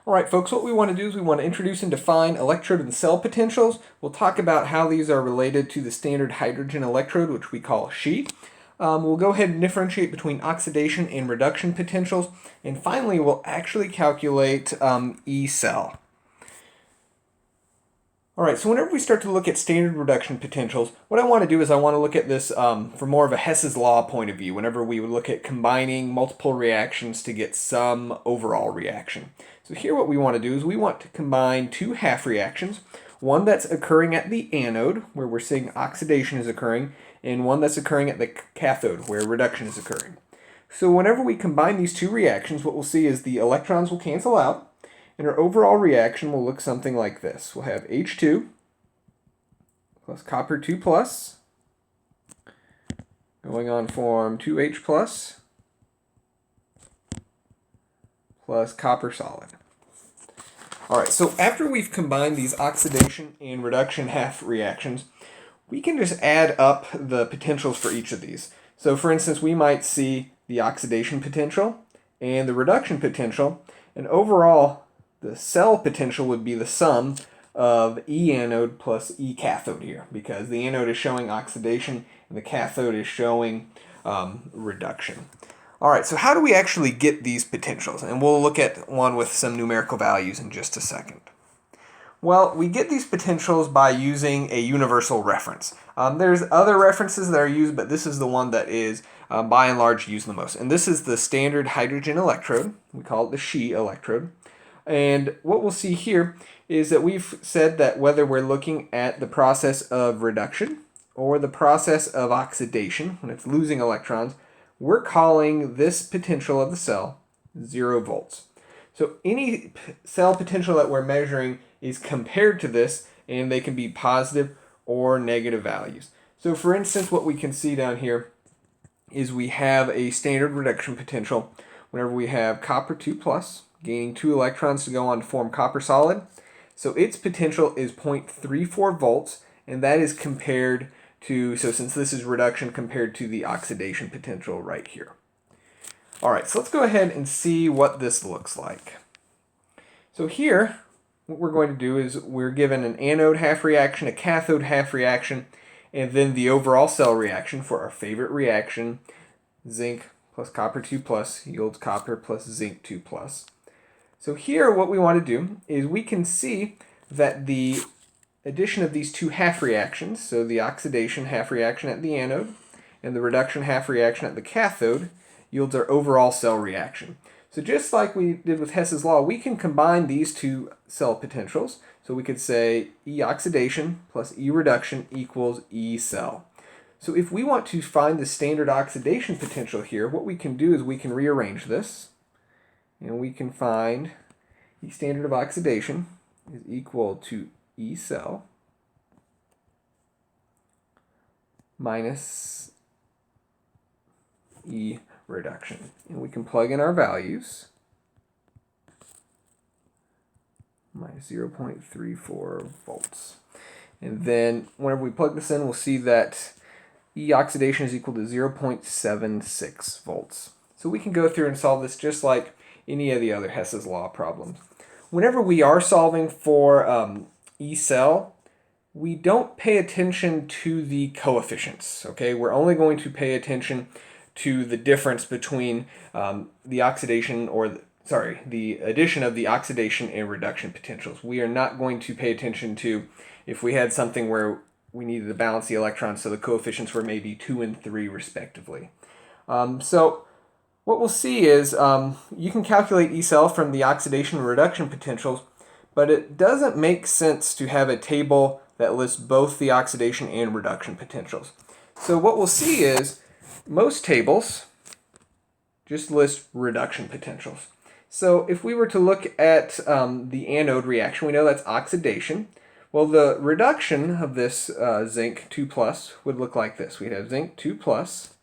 Alright folks, what we want to do is we want to introduce and define electrode and cell potentials. We'll talk about how these are related to the standard hydrogen electrode, which we call She. We'll go ahead and differentiate between oxidation and reduction potentials. And finally, we'll actually calculate E cell. Alright, so whenever we start to look at standard reduction potentials, what I want to do is I want to look at this from more of a Hess's law point of view, whenever we would look at combining multiple reactions to get some overall reaction. So here what we want to do is we want to combine two half reactions, one that's occurring at the anode, where we're seeing oxidation is occurring, and one that's occurring at the cathode, where reduction is occurring. So whenever we combine these two reactions, what we'll see is the electrons will cancel out, and our overall reaction will look something like this. We'll have H2 plus copper 2 plus going on form 2H plus copper solid. Alright, so after we've combined these oxidation and reduction half reactions, we can just add up the potentials for each of these. So for instance, we might see the oxidation potential and the reduction potential, and overall the cell potential would be the sum of E anode plus E cathode here, because the anode is showing oxidation and the cathode is showing reduction. Alright, so how do we actually get these potentials? And we'll look at one with some numerical values in just a second. Well, we get these potentials by using a universal reference. There's other references that are used, but this is the one that is by and large used the most. And this is the standard hydrogen electrode. We call it the She electrode. And what we'll see here is that we've said that whether we're looking at the process of reduction or the process of oxidation, when it's losing electrons, we're calling this potential of the cell 0 volts. So any cell potential that we're measuring is compared to this, and they can be positive or negative values. So for instance, what we can see down here is we have a standard reduction potential whenever we have copper 2 plus gaining 2 electrons to go on to form copper solid. So its potential is 0.34 volts, and that is compared to, so since this is reduction, compared to the oxidation potential right here. Alright, so let's go ahead and see what this looks like. So here, what we're going to do is we're given an anode half reaction, a cathode half reaction, and then the overall cell reaction for our favorite reaction, zinc plus copper 2 plus yields copper plus zinc 2 plus. So here what we want to do is we can see that the addition of these two half reactions, so the oxidation half reaction at the anode and the reduction half reaction at the cathode, yields our overall cell reaction. So just like we did with Hess's law, we can combine these two cell potentials. So we could say E oxidation plus E reduction equals E cell. So if we want to find the standard oxidation potential here, what we can do is we can rearrange this, and we can find E standard of oxidation is equal to E cell minus E reduction. And we can plug in our values. Minus 0.34 volts. And then whenever we plug this in, we'll see that E oxidation is equal to 0.76 volts. So we can go through and solve this just like any of the other Hess's law problems. Whenever we are solving for E cell, we don't pay attention to the coefficients, okay? We're only going to pay attention to the difference between the oxidation or the addition of the oxidation and reduction potentials. We are not going to pay attention to if we had something where we needed to balance the electrons so the coefficients were maybe 2 and 3 respectively. So what we'll see is you can calculate E cell from the oxidation and reduction potentials, but it doesn't make sense to have a table that lists both the oxidation and reduction potentials. So what we'll see is most tables just list reduction potentials. So if we were to look at the anode reaction, we know that's oxidation. Well, the reduction of this zinc 2 plus would look like this. We'd have zinc 2 plus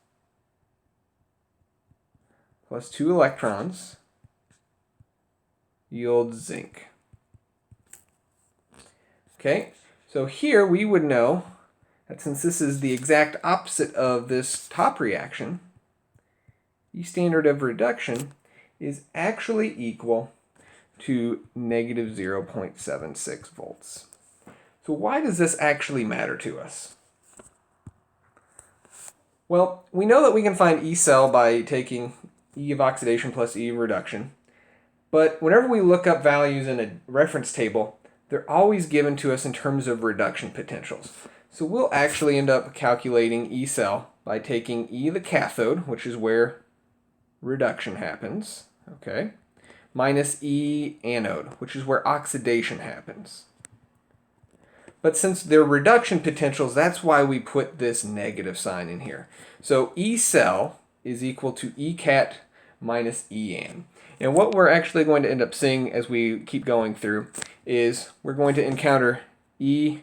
2 electrons yields zinc. Okay, so here we would know that since this is the exact opposite of this top reaction, E standard of reduction is actually equal to negative 0.76 volts. So why does this actually matter to us? Well, we know that we can find E cell by taking E of oxidation plus E of reduction. But whenever we look up values in a reference table, they're always given to us in terms of reduction potentials. So we'll actually end up calculating E cell by taking E the cathode, which is where reduction happens, okay, minus E anode, which is where oxidation happens. But since they're reduction potentials, that's why we put this negative sign in here. So E cell is equal to E cat minus E an. And what we're actually going to end up seeing as we keep going through is we're going to encounter E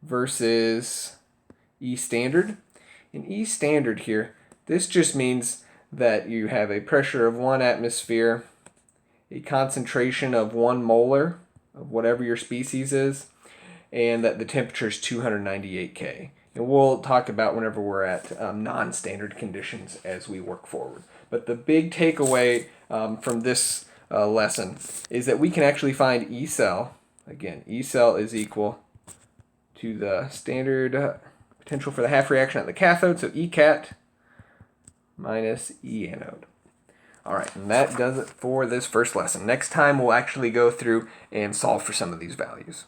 versus E standard. In E standard here, this just means that you have a pressure of 1 atmosphere, a concentration of 1 molar of whatever your species is, and that the temperature is 298 K. And we'll talk about whenever we're at non-standard conditions as we work forward. But the big takeaway from this lesson is that we can actually find E cell. Again, E cell is equal to the standard potential for the half reaction at the cathode, so E cat minus E anode. All right, and that does it for this first lesson. Next time we'll actually go through and solve for some of these values.